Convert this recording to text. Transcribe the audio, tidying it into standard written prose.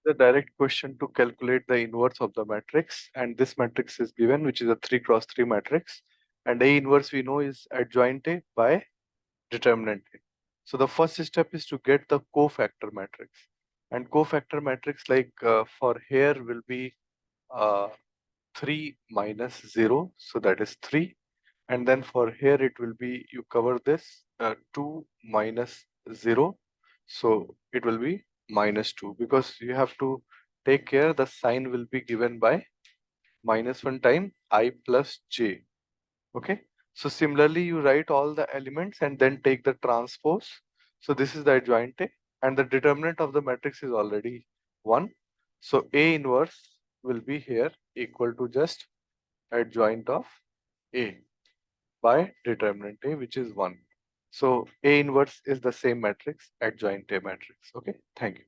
The direct question to calculate the inverse of the matrix, and this matrix is given, which is a 3 cross 3 matrix, and A inverse we know is adjoint A by determinant A. So the first step is to get the cofactor matrix, and cofactor matrix for here will be uh, 3 minus 0, so that is 3, and then for here it will be, you cover this 2 minus 0, so it will be minus 2, because you have to take care the sign will be given by minus 1 time I plus j. Okay, so similarly you write all the elements and then take the transpose. So this is the adjoint A, and the determinant of the matrix is already 1, so A inverse will be here equal to just adjoint of A by determinant A, which is 1. So A inverse is the same matrix, adjoint A matrix. Okay, thank you.